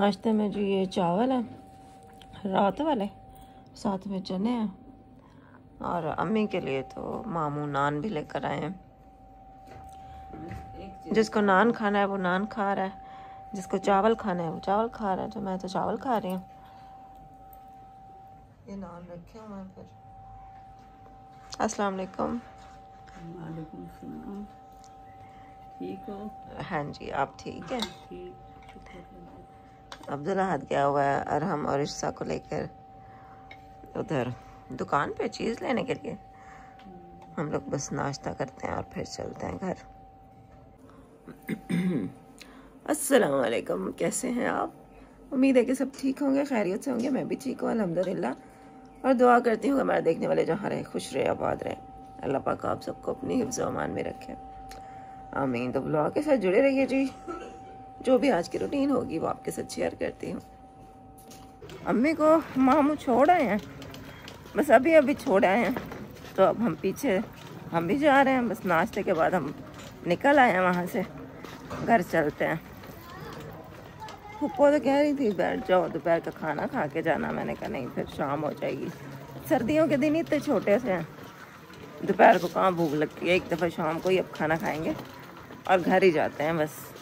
नाश्ते में जो ये चावल है रात वाले, साथ में चने हैं, और अम्मी के लिए तो मामू नान भी लेकर आए हैं। जिसको नान खाना है वो नान खा रहा है, जिसको चावल खाना है वो चावल खा रहा है। तो मैं तो चावल खा रही हूँ। ये नान रखे हुए हैं फिर। अस्सलाम वालेकुम। वालेकुम सलाम। ठीक हो? हाँ जी, आप ठीक हैं? ठीक। अब्दुल्ला हाथ गया हुआ है अरहम और इर्सा को लेकर उधर दुकान पे चीज़ लेने के लिए। हम लोग बस नाश्ता करते हैं और फिर चलते हैं घर। अस्सलाम वालेकुम, कैसे हैं आप? उम्मीद है कि सब ठीक होंगे, खैरियत से होंगे। मैं भी ठीक हूँ अल्हम्दुलिल्लाह, और दुआ करती हूँ हमारे देखने वाले जहाँ रहे खुश रहे, आबाद रहे। अल्लाह पाक आप सबको अपनी हिफ्ज़ व अमान में रखे, आमीन। तो ब्लॉग के साथ जुड़े रहिए जी। जो भी आज की रूटीन होगी वो आपके साथ शेयर करती हूँ। अम्मी को मामू छोड़ आए हैं, बस अभी छोड़ आए हैं। तो अब हम पीछे हम भी जा रहे हैं। बस नाश्ते के बाद हम निकल आए हैं वहाँ से, घर चलते हैं। फुप्पो तो कह रही थी बैठ जाओ, दोपहर का खाना खा के जाना। मैंने कहा नहीं, फिर शाम हो जाएगी। सर्दियों के दिन इतने छोटे से हैं, दोपहर को कहाँ भूख लगती है। एक दफ़ा शाम को ही अब खाना खाएंगे और घर ही जाते हैं बस।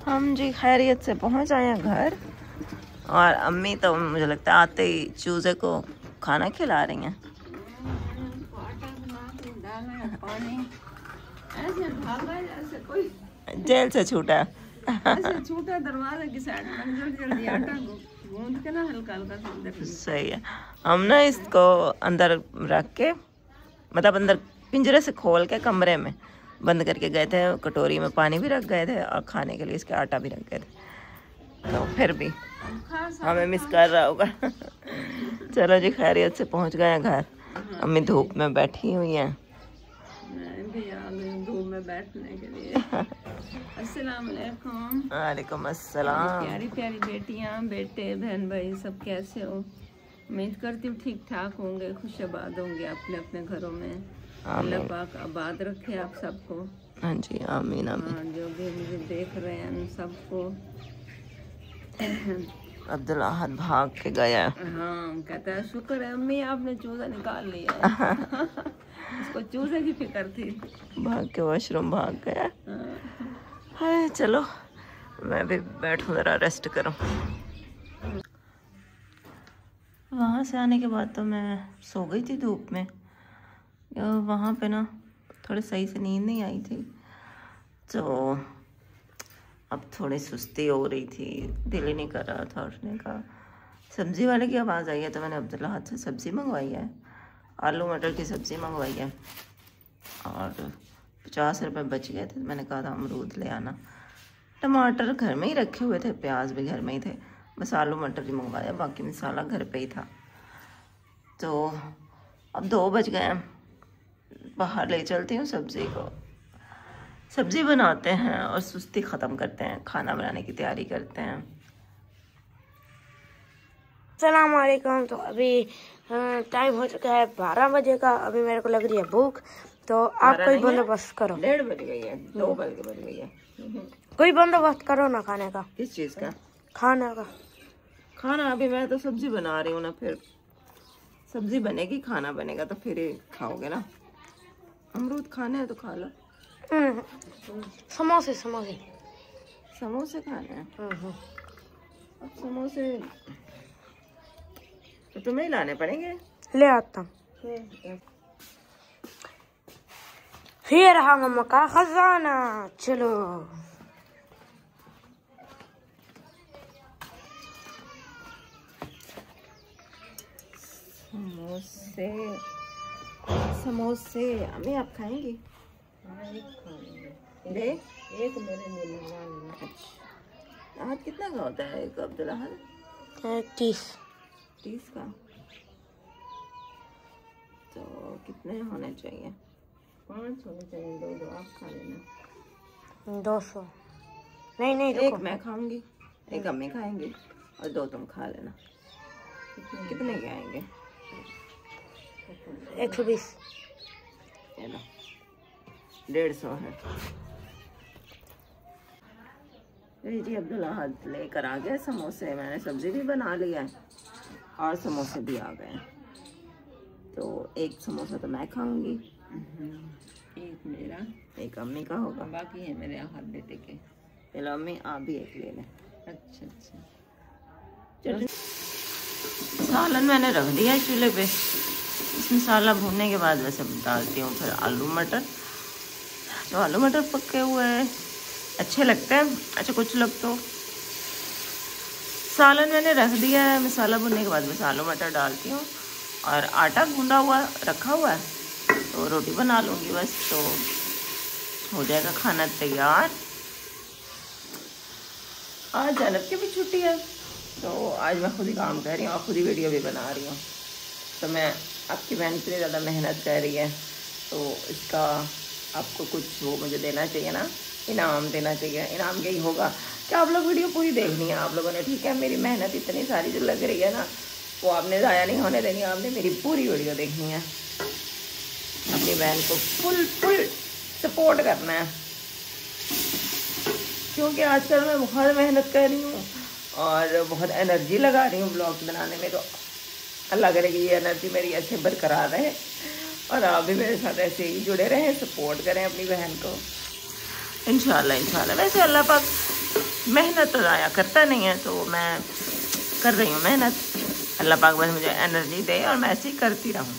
हम जी खैरियत से पहुंच आए हैं घर, और अम्मी तो मुझे लगता है आते ही चूजे को खाना खिला रही हैं। जेल से छूटा दरवाजे की साइड में जल्दी आटा गूंद के ना हल्का हल्का। सही है। हम ना इसको अंदर रख के, मतलब अंदर पिंजरे से खोल के कमरे में बंद करके गए थे। कटोरी में पानी भी रख गए थे और खाने के लिए इसके आटा भी रख गए थे। तो फिर भी हमें मिस कर रहा होगा। चलो जी, खैरियत से पहुंच गए हैं घर। अम्मी धूप में बैठी हुई हैं। मैं भी आ गई धूप में बैठने के लिए। अस्सलाम वालेकुम। वालेकुम अस्सलाम। प्यारी प्यारी बेटियां, बेटे, बहन भाई सब कैसे हो? उम्मीद करती हूँ ठीक ठाक होंगे, खुश आबाद होंगे अपने अपने घरों में। अल्लाह पाक आबाद रखे आप सबको। हाँ जी, आमीन आमीन। हाँ, जो भी मुझे देख रहे हैं उन सबको। अब्दुल्ला हाथ भाग के गया। हाँ, कहता है शुक्र है अम्मी आपने चूजा निकाल लिया है। उसको चूजे की फिक्र थी। भाग के वॉशरूम भाग गया। हाय, चलो मैं भी बैठूं जरा रेस्ट करूं। वहाँ से आने के बाद तो मैं सो गई थी धूप में। वहाँ पे ना थोड़ी सही से नींद नहीं आई थी, तो अब थोड़ी सुस्ती हो रही थी, दिल ही नहीं कर रहा था उठने का। सब्ज़ी वाले की आवाज़ आई है तो मैंने अब्दुल्ला हाथ से सब्ज़ी मंगवाई है। आलू मटर की सब्ज़ी मंगवाई है, और 50 रुपये बच गए थे। तो मैंने कहा था अमरूद ले आना। टमाटर घर में ही रखे हुए थे, प्याज भी घर में ही थे, बस आलू मटर ही मंगवाया, बाकी मसाला घर पे ही था। तो अब 2 बज गए हैं, बाहर ले चलती हूँ सब्ज़ी को। सब्ज़ी बनाते हैं और सुस्ती ख़त्म करते हैं, खाना बनाने की तैयारी करते हैं। अस्सलाम वालेकुम। तो अभी टाइम हो चुका है 12 बजे का। अभी मेरे को लग रही है भूख, तो आप कोई बंदोबस्त करो। 1:30 बज गई है, 2 बज गई है। कोई बंदोबस्त करो ना खाने का। किस चीज़ का? खाना का। खाना अभी मैं तो सब्ज़ी बना रही हूँ ना, फिर सब्ज़ी बनेगी खाना बनेगा तो फिर ही खाओगे ना। अमरूद खाने हैं तो खा लो। समोसे समोसे समोसे खाने हैं। अब समोसे तो तुम्हें ही लाने पड़ेंगे। ले आता हूँ। फिर रहा मम्मा का खजाना। चलो समोसे समोसे अम्मी आप खाएंगी? दे एक मेरे लिए। अच्छा, हाथ कितना का होता है एक अब्दुल्ला हाथ? 30 का। तो कितने होने चाहिए? 5 होने चाहिए। 2 आप खा लेना। 200 नहीं एक मैं खाऊंगी, एक अम्मी खाएंगी और 2 तुम खा लेना। कितने के आएंगे? 120। ये लो 150 है। जी अब्दुल्ला हाथ लेकर आ गया समोसे। मैंने सब्जी भी बना लिया है और समोसे भी आ गए। तो एक समोसा तो मैं खाऊंगी, एक मेरा, एक अम्मी का होगा, बाकी है मेरे हाथ बेटे के। चलो अम्मी आप भी एक ले लें। अच्छा अच्छा। सालन मैंने रख दिया है चूल्हे पे। इसमें मसाला भूनने के बाद वैसे डालती हूँ फिर आलू मटर। तो आलू मटर पके हुए अच्छे लगते हैं। अच्छा कुछ लोग तो सालन मैंने रख दिया है, मसाला भुनने के बाद बस आलू मटर डालती हूँ और आटा गूंदा हुआ रखा हुआ है तो रोटी बना लूँगी बस, तो हो जाएगा खाना तैयार। आज जैनब की भी छुट्टी है तो आज मैं खुद ही काम कर रही हूँ और खुद ही वीडियो भी बना रही हूँ। तो मैं आपकी बहन इतनी ज़्यादा मेहनत कर रही है तो इसका आपको कुछ वो मुझे देना चाहिए ना, इनाम देना चाहिए। इनाम यही होगा कि आप लोग वीडियो पूरी देखनी है आप लोगों ने, ठीक है। मेरी मेहनत इतनी सारी जो लग रही है ना वो आपने ज़ाया नहीं होने देनी, आपने मेरी पूरी वीडियो देखनी है। अपनी बहन को फुल सपोर्ट करना है क्योंकि आजकल मैं बहुत मेहनत कर रही हूँ और बहुत एनर्जी लगा रही हूँ ब्लॉग बनाने में। तो अल्लाह करे कि ये एनर्जी मेरी ऐसे बरकरार रहे और आप भी मेरे साथ ऐसे ही जुड़े रहें, सपोर्ट करें अपनी बहन को इंशाल्लाह। वैसे अल्लाह पाक मेहनत तो ज़ाया करता नहीं है तो मैं कर रही हूँ मेहनत। अल्लाह पाक बस मुझे एनर्जी दे और मैं ऐसे ही करती रहूँ।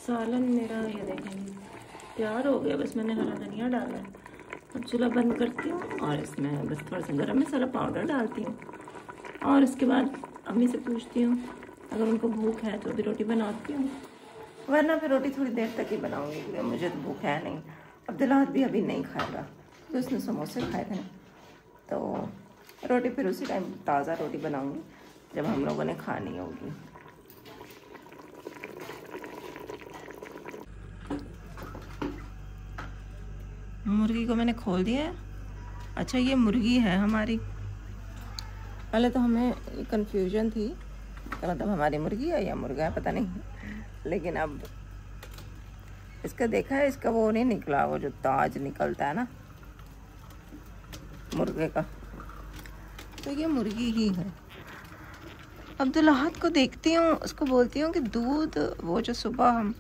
सालन मेरा ये देखेंगे तैयार हो गया। बस मैंने हरा धनिया डाला है। अब चूल्हा बंद करती हूँ और इसमें बस थोड़ा सा गरम मसाला पाउडर डालती हूँ और इसके बाद अम्मी से पूछती हूँ अगर उनको भूख है तो भी रोटी बनाती हूँ, वरना फिर रोटी थोड़ी देर तक ही बनाऊँगी क्योंकि मुझे तो भूख है नहीं। अब्दुल्ला भी अभी नहीं खाएगा तो उसने समोसे खाए थे ना, तो रोटी फिर उसी टाइम ताज़ा रोटी बनाऊँगी जब हम लोगों ने खानी होगी। मुर्गी को मैंने खोल दिया है। अच्छा ये मुर्गी है हमारी। पहले तो हमें कंफ्यूजन थी कि मतलब हमारी मुर्गी है या मुर्गा है पता नहीं, लेकिन अब इसका देखा है इसका वो नहीं निकला, वो जो ताज निकलता है ना मुर्गे का, तो ये मुर्गी ही है। अब्दुल्लाहत को देखती हूँ, उसको बोलती हूँ कि दूध वो जो सुबह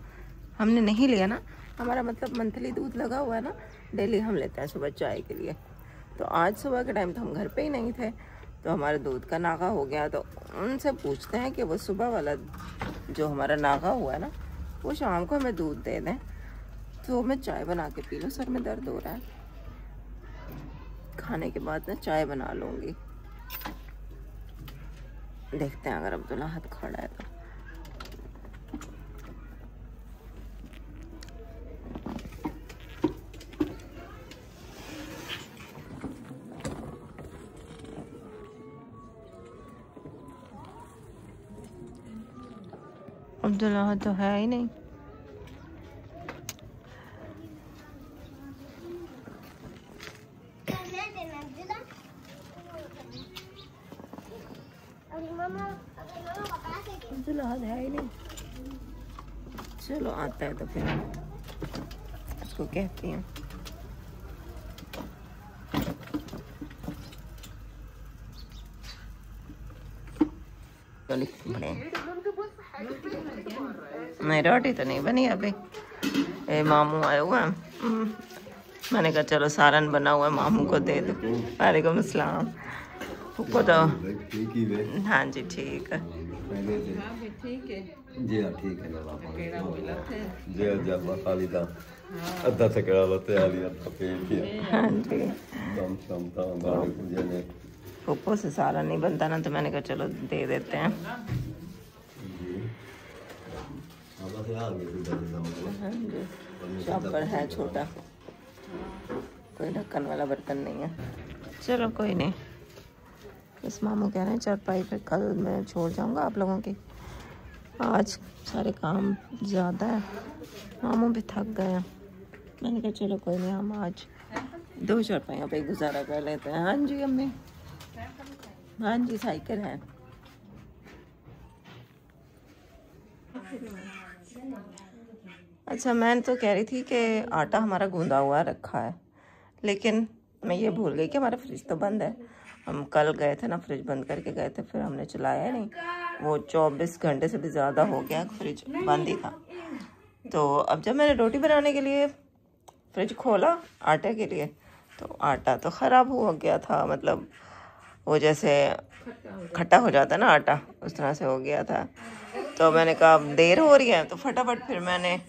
हमने नहीं लिया ना, हमारा मतलब मंथली दूध लगा हुआ है ना, डेली हम लेते हैं सुबह चाय के लिए। तो आज सुबह के टाइम तो हम घर पे ही नहीं थे तो हमारे दूध का नागा हो गया। तो उनसे पूछते हैं कि वो सुबह वाला जो हमारा नागा हुआ है ना वो शाम को हमें दूध दे दें तो मैं चाय बना के पी लूँ। सर में दर्द हो रहा है, खाने के बाद ना चाय बना लूँगी। देखते हैं अगर अब्दुल्ला हाथ खड़ा है तो। अब्दुल्ला तो है ही नहीं। अब्दुल्ला है ही नहीं। चलो आता है तो फिर उसको कहती हूँ। नहीं रोटी तो नहीं बनी अभी, मामू आए हुए हैं। मैंने कहा चलो सालन बना हुआ है मामू को दे दो। वालेकुम अस्सलाम। को तो हाँ जी ठीक है जी हाँ ठीक है जी जब खाली था अद्धा सकड़ा लते आ लिया था पेट किया हाँ जी। कम कम था बाहर मुझे ने पप्पो से सालन नहीं बनता ना तो मैंने कहा चलो दे देते हैं। शॉपर है छोटा, कोई ढक्कन वाला बर्तन नहीं है। चलो कोई नहीं, बस मामू कह रहे हैं चारपाई फिर कल मैं छोड़ जाऊंगा आप लोगों की। आज सारे काम ज़्यादा है, मामू भी थक गए हैं। मैंने कहा चलो कोई नहीं हम आज 2 चारपाइयों पे गुजारा कर लेते हैं। हाँ जी अम्मी हाँ जी साइकिल है। अच्छा मैं तो कह रही थी कि आटा हमारा गूंदा हुआ रखा है, लेकिन मैं ये भूल गई कि हमारा फ्रिज तो बंद है। हम कल गए थे ना, फ्रिज बंद करके गए थे, फिर हमने चलाया नहीं। वो 24 घंटे से भी ज़्यादा हो गया, फ्रिज बंद ही था। तो अब जब मैंने रोटी बनाने के लिए फ्रिज खोला आटे के लिए, तो आटा तो ख़राब हो गया था। मतलब वो जैसे खट्टा हो जाता ना आटा, उस तरह से हो गया था। तो मैंने कहा देर हो रही है, तो फटाफट फिर मैंने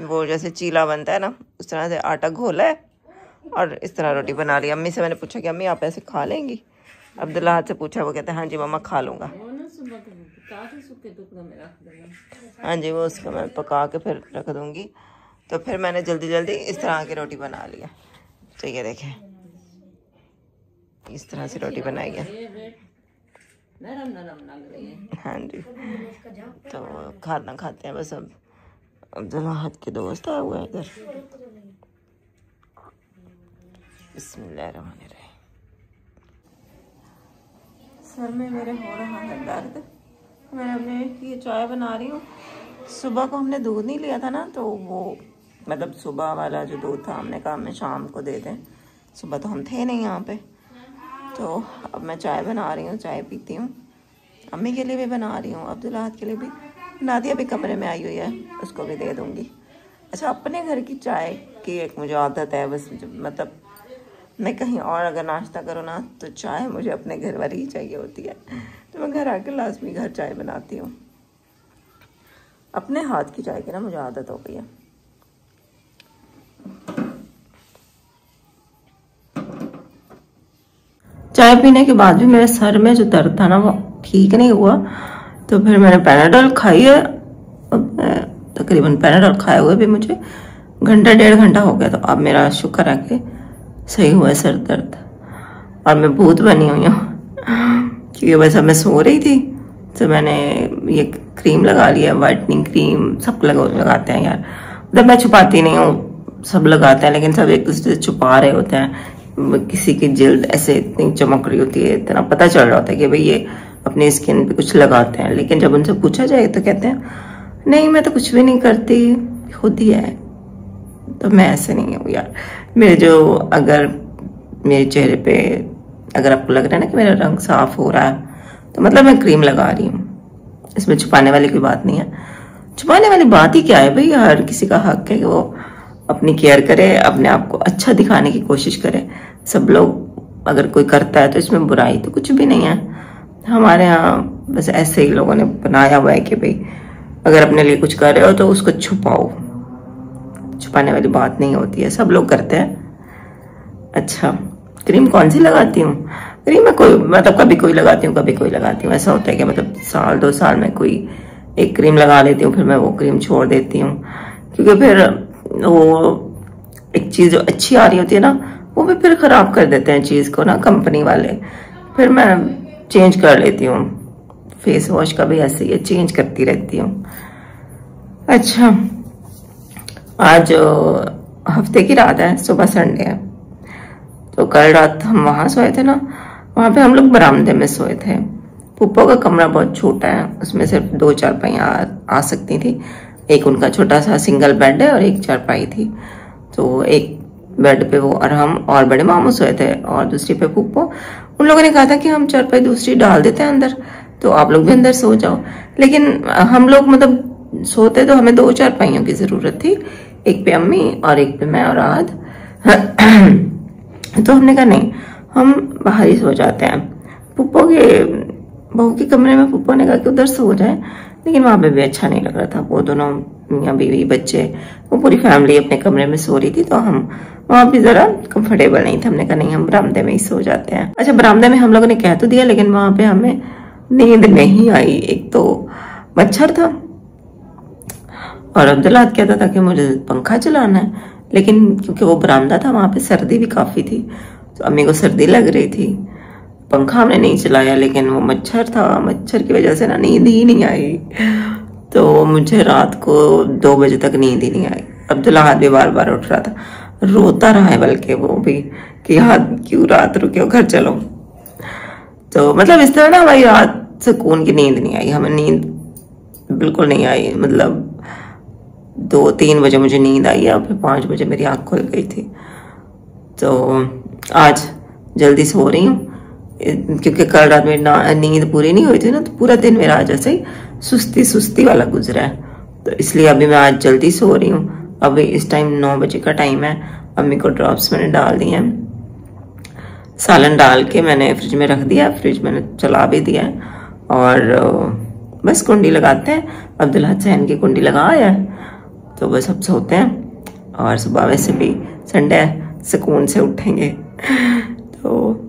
वो जैसे चीला बनता है ना, उस तरह से आटा घोला है और इस तरह रोटी बना रही। अम्मी से मैंने पूछा कि अम्मी आप ऐसे खा लेंगी? अब्दुल्ला हाथ से पूछा, वो कहते हैं हाँ जी मम्मा खा लूँगा। हाँ जी, वो उसको मैं पका के फिर रख दूँगी। तो फिर मैंने जल्दी जल्दी इस तरह की रोटी बना लिया। तो ये देखें, इस तरह से रोटी बनाई है। नरम नरम लग रही है। हाँ जी, तो खाना खाते हैं बस। अब अब्दुल्ला हाथ के दोस्त आए हुए हैं इधर। बिस्मिल्लाहिर्रहमानिर्रहीम। सर में मेरे हो रहा है दर्द। मैं अपने ये चाय बना रही हूँ। सुबह को हमने दूध नहीं लिया था ना, तो वो मतलब सुबह वाला जो दूध था हमने कहा हमें शाम को दे दें। सुबह तो हम थे नहीं यहाँ पे। तो अब मैं चाय बना रही हूँ, चाय पीती हूँ। अम्मी के लिए भी बना रही हूँ, अब्दुल्ला के लिए भी। नादिया भी कमरे में आई हुई है, उसको भी दे दूँगी। अच्छा, अपने घर की चाय की एक मुझे आदत है बस। मतलब मैं कहीं और अगर नाश्ता करूँ ना, तो चाय मुझे अपने घर वाली ही चाहिए होती है। तो मैं घर आके लाजमी घर चाय बनाती हूँ। अपने हाथ की चाय की ना मुझे आदत हो गई है। चाय पीने के बाद भी मेरे सर में जो दर्द था ना, वो ठीक नहीं हुआ। तो फिर मैंने पैनाडोल खाई है। तकरीबन पैनाडोल खाए हुए भी मुझे घंटा 1.5 घंटा हो गया। तो अब मेरा शुक्र है कि सही हुआ है सर दर्द। और मैं भूत बनी हुई हूँ क्योंकि वैसा मैं सो रही थी, तो मैंने ये क्रीम लगा लिया, वाइटनिंग क्रीम। सब लगाते हैं यार, मतलब मैं छुपाती नहीं हूँ, सब लगाते हैं, लेकिन सब एक दूसरे से छुपा रहे होते हैं। किसी की जिल्द ऐसे इतनी चमक रही होती है, इतना पता चल रहा होता है कि भाई ये अपनी स्किन पे कुछ लगाते हैं। लेकिन जब उनसे पूछा जाए तो कहते हैं नहीं मैं तो कुछ भी नहीं करती, खुद ही है। तो मैं ऐसे नहीं हूँ यार। मेरे जो अगर मेरे चेहरे पे अगर आपको लग रहा है ना कि मेरा रंग साफ हो रहा है, तो मतलब मैं क्रीम लगा रही हूँ। इसमें छुपाने वाली कोई बात नहीं है। छुपाने वाली बात ही क्या है भाई, हर किसी का हक है कि वो अपनी केयर करे, अपने आप को अच्छा दिखाने की कोशिश करे। सब लोग अगर कोई करता है तो इसमें बुराई तो कुछ भी नहीं है। हमारे यहाँ बस ऐसे ही लोगों ने बनाया हुआ है कि भाई अगर अपने लिए कुछ कर रहे हो तो उसको छुपाओ। छुपाने वाली बात नहीं होती है, सब लोग करते हैं। अच्छा, क्रीम कौन सी लगाती हूँ? क्रीम में कोई मतलब कभी कोई लगाती हूँ, कभी कोई लगाती हूँ। ऐसा होता है कि मतलब 1-2 साल में कोई एक क्रीम लगा लेती हूँ, फिर मैं वो क्रीम छोड़ देती हूँ। क्योंकि फिर वो एक चीज़ जो अच्छी आ रही होती है ना, वो भी फिर ख़राब कर देते हैं चीज़ को ना कंपनी वाले। फिर मैं चेंज कर लेती हूँ। फेस वॉश का भी ऐसे ही चेंज करती रहती हूँ। अच्छा, आज हफ्ते की रात है, सुबह संडे है। तो कल रात हम वहाँ सोए थे ना, वहाँ पे हम लोग बरामदे में सोए थे। पुप्पो का कमरा बहुत छोटा है, उसमें सिर्फ 2 चारपाइयाँ आ सकती थी। एक उनका छोटा सा सिंगल बेड है और एक चारपाई थी। तो एक बेड पे वो और हम और बड़े मामू सोए थे और दूसरी पे पुप्पो। उन लोगों ने कहा था कि हम चारपाई दूसरी डाल देते हैं अंदर, तो आप लोग भी अंदर सो जाओ। लेकिन हम लोग मतलब सोते तो हमें 2 चारपाइयों की जरूरत थी, एक पे अम्मी और एक पे मैं और आद। तो हमने कहा नहीं, हम बाहर ही सो जाते हैं। पुप्पो के बहू के कमरे में पुप्पो ने कहा कि उधर सो जाए, लेकिन वहां पे भी अच्छा नहीं लग रहा था। वो दोनों मियाँ बीवी बच्चे, वो पूरी फैमिली अपने कमरे में सो रही थी, तो हम वहां भी जरा कंफर्टेबल नहीं थे। हमने कहा नहीं, हम बरामदे में ही सो जाते हैं। अच्छा, बरामदे में हम लोगों ने कह तो दिया, लेकिन वहां पे हमें नींद नहीं आई। एक तो मच्छर था और अब्दुल्ला कहता था कि मुझे पंखा चलाना है, लेकिन क्योंकि वो बरामदा था वहां पे सर्दी भी काफी थी, तो अम्मी को सर्दी लग रही थी। पंखा हमने नहीं चलाया, लेकिन वो मच्छर था, मच्छर की वजह से ना नींद ही नहीं आई। तो मुझे रात को 2 बजे तक नींद ही नहीं आई। अब्दुल्ला हाथ भी बार बार उठ रहा था, रोता रहा है बल्कि वो भी कि यार क्यों रात रुके हो, घर चलो। तो मतलब इस तरह ना हमारी रात सुकून की नींद नहीं आई, हमें नींद बिल्कुल नहीं आई। मतलब 2-3 बजे मुझे नींद आई और फिर 5 बजे मेरी आँख खुल गई थी। तो आज जल्दी सो रही हूँ क्योंकि कल रात में नींद पूरी नहीं हुई थी ना, तो पूरा दिन मेरा आज ऐसे ही सुस्ती वाला गुजरा है। तो इसलिए अभी मैं आज जल्दी सो रही हूँ। अभी इस टाइम 9 बजे का टाइम है। अम्मी को ड्रॉप्स मैंने डाल दिए हैं, सालन डाल के मैंने फ्रिज में रख दिया, फ्रिज मैंने चला भी दिया है और बस कुंडी लगाते हैं। अब्दुल हसैन की कुंडी लगा आया है, तो बस अब सोते हैं। और सुबह वैसे भी संडे सुकून से उठेंगे, तो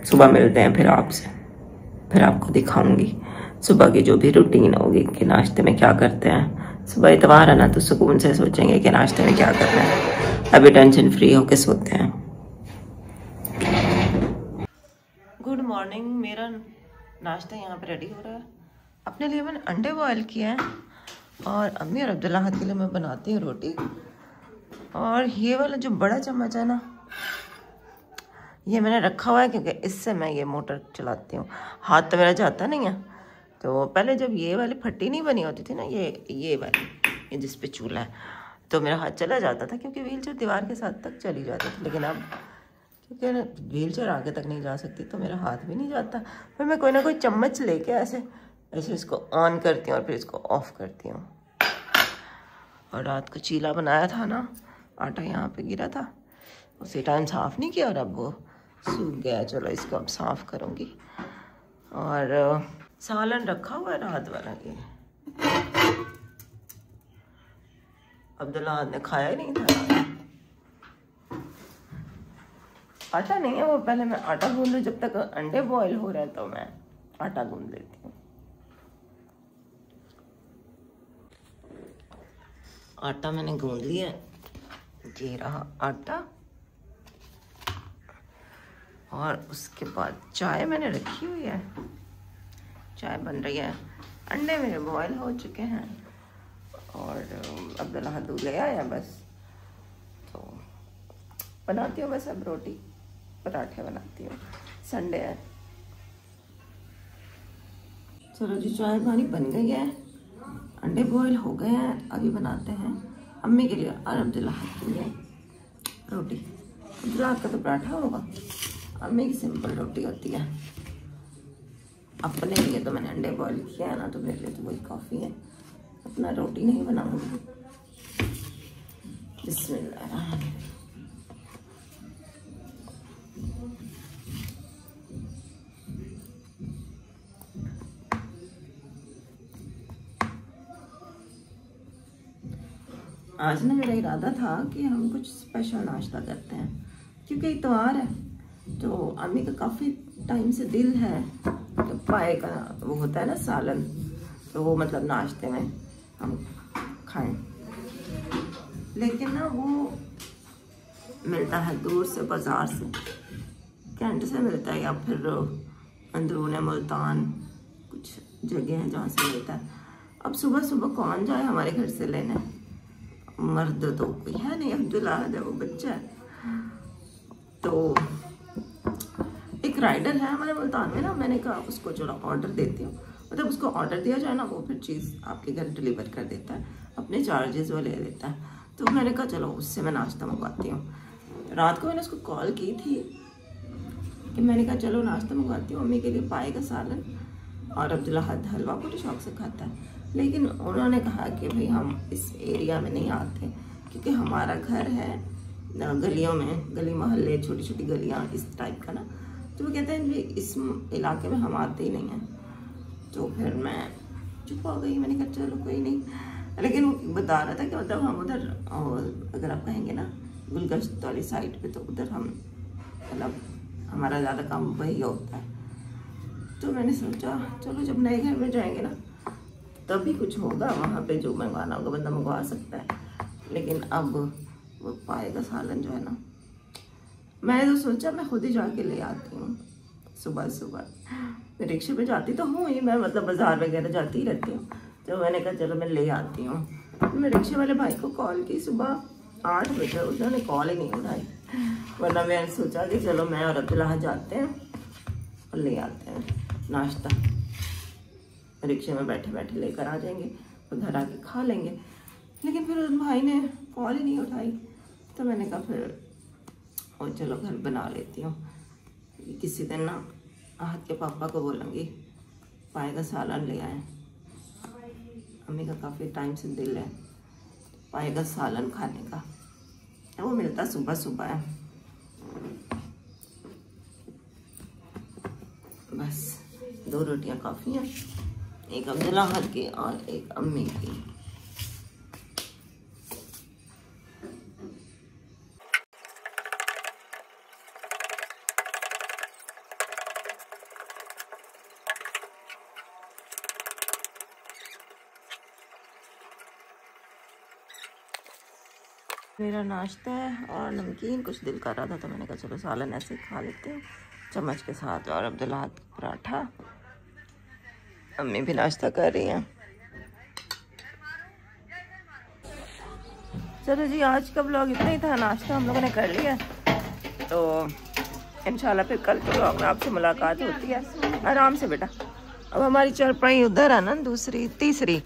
सुबह मिलते हैं फिर आपसे, फिर आपको दिखाऊंगी सुबह की जो भी रूटीन होगी कि नाश्ते में क्या करते हैं। सुबह इतवार है ना, तो सुकून से सोचेंगे कि नाश्ते में क्या करना है। अभी टेंशन फ्री होके सोते हैं। Good morning. मेरा नाश्ता यहाँ पे रेडी हो रहा है। अपने लिए मैंने अंडे बॉयल किए हैं और अम्मी और अब्दुल्ला के लिए मैं बनाती हूँ रोटी। और ये वाला जो बड़ा चम्मच है ना, ये मैंने रखा हुआ है क्योंकि इससे मैं ये मोटर चलाती हूँ। हाथ तो मेरा जाता नहीं है। तो पहले जब ये वाली फट्टी नहीं बनी होती थी ना, ये वाली, ये जिस पे चूल्हा है, तो मेरा हाथ चला जाता था क्योंकि व्हील चेयर दीवार के साथ तक चली जाती थी। लेकिन अब क्योंकि व्हील चेयर आगे तक नहीं जा सकती, तो मेरा हाथ भी नहीं जाता। फिर मैं कोई ना कोई चम्मच लेके ऐसे इसको ऑन करती हूँ और फिर इसको ऑफ करती हूँ। और रात को चीला बनाया था ना, आटा यहाँ पे गिरा था, उसी टाइम साफ़ नहीं किया और अब वो सूख गया। चलो इसको अब साफ़ करूँगी। और सालन रखा हुआ है रात वाला, ये अब्दुल्ला ने खाया ही नहीं था। आटा नहीं है वो, पहले मैं आटा गूंद लूँ। जब तक अंडे बॉयल हो रहे हैं तो मैं आटा गूंद लेती हूँ। आटा मैंने गूंद लिया, ये रहा आटा। और उसके बाद चाय मैंने रखी हुई है, चाय बन रही है। अंडे मेरे बॉयल हो चुके हैं और अब्दुल्ला दूध ले आया। बस तो बनाती हूँ बस अब रोटी पराठे बनाती हूँ, संडे है। चलो जी, चाय पानी बन गई है, अंडे बॉयल हो गए हैं। अभी बनाते हैं अम्मी के लिए और अब्दुल्ला के लिए रोटी। अब्दुल्ला का तो पराठा होगा, अम्मी की सिंपल रोटी होती है। अपने लिए तो मैंने अंडे बॉयल किया है ना, तो मेरे लिए तो वही काफ़ी है। अपना रोटी नहीं बनाऊंगी। बिस्मिल्लाह। आज ना मेरा इरादा था कि हम कुछ स्पेशल नाश्ता करते हैं क्योंकि इतवार है। तो अम्मी का काफ़ी टाइम से दिल है तो पाए का वो होता है ना सालन, तो वो मतलब नाश्ते में हम खाएं। लेकिन ना वो मिलता है दूर से, बाज़ार से, कैंट से मिलता है या फिर अंदरूने मुल्तान कुछ जगह हैं जहाँ से मिलता है। अब सुबह सुबह कौन जाए हमारे घर से लेने, मर्द तो कोई है नहीं, अब्दुल्ला है वो बच्चा है। तो एक राइडर है हमारे मुल्तान में ना, मैंने कहा उसको चलो ऑर्डर देती हूँ। मतलब उसको ऑर्डर दिया जाए ना, वो फिर चीज़ आपके घर डिलीवर कर देता है, अपने चार्जेस वो ले लेता है। तो मैंने कहा चलो उससे मैं नाश्ता मंगवाती हूँ। रात को मैंने उसको कॉल की थी कि मैंने कहा चलो नाश्ता मंगवाती हूँ अम्मी के लिए, पाए का सालन और अब्दुल्ला हलवा बड़े शौक से खाता है। लेकिन उन्होंने कहा कि भाई हम इस एरिया में नहीं आते क्योंकि हमारा घर है गलियों में, गली मोहल्ले, छोटी छोटी गलियाँ इस टाइप का ना। तो वो कहते हैं इस इलाके में हम आते ही नहीं हैं। तो फिर मैं चुप हो गई, मैंने कहा चलो कोई नहीं। लेकिन वो बता रहा था कि मतलब हम उधर, और अगर आप कहेंगे ना गुलगश्त वाली साइड पे, तो उधर हम मतलब हमारा ज़्यादा काम वही होता है। तो मैंने सोचा चलो जब नए घर में जाएंगे ना तभी कुछ होगा, वहाँ पे जो मंगवाना होगा बंदा मंगवा सकता है। लेकिन अब वो पाए का सालन जो है ना, मैंने तो सोचा मैं खुद ही जाके ले आती हूँ। सुबह सुबह मैं रिक्शे पे जाती तो हूँ ही, मैं मतलब बाज़ार वगैरह जाती ही रहती हूँ। तो मैंने कहा चलो मैं ले आती हूँ। मैं रिक्शे वाले भाई को कॉल की सुबह 8 बजे, उन्होंने कॉल ही नहीं उठाई। वरना मैंने सोचा कि चलो मैं और अब्दुल्ला जाते हैं और ले आते हैं नाश्ता, रिक्शे में बैठे बैठे लेकर आ जाएंगे और घर आके खा लेंगे। लेकिन फिर उस भाई ने कॉल ही नहीं उठाई, तो मैंने कहा फिर और चलो घर बना लेती हूँ। किसी दिन ना आहत के पापा को बोलूँगी पाए का सालन ले आए, अम्मी का काफ़ी टाइम से दिल है पाए का सालन खाने का, वो मिलता सुबह सुबह है। बस 2 रोटियां काफ़ी हैं, एक अब्दुल्ला हर की और एक अम्मी की। मेरा नाश्ता है और नमकीन, कुछ दिल कर रहा था तो मैंने कहा चलो सालन ऐसे ही खा लेते हैं चम्मच के साथ। और अब्दुल्ला पराठा, अम्मी भी नाश्ता कर रही हैं। चलो जी, आज का व्लॉग इतना ही था। नाश्ता हम लोगों ने कर लिया, तो इंशाल्लाह फिर कल के व्लॉग में आपसे मुलाकात होती है। आराम से बेटा, अब हमारी चारपाई उधर है ना, दूसरी तीसरी,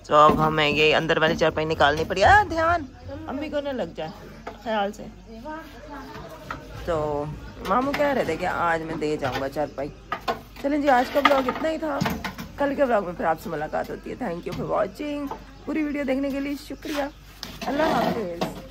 तो अब हमें ये अंदर वाली चारपाई निकालनी पड़ी। ध्यान अम्मी को न लग जाए ख्याल से। तो मामू कह रहे थे कि आज मैं दे जाऊंगा चारपाई। चलें जी, आज का ब्लॉग इतना ही था, कल के ब्लॉग में फिर आपसे मुलाकात होती है। थैंक यू फॉर वॉचिंग, पूरी वीडियो देखने के लिए शुक्रिया। अल्लाह हाफिज़।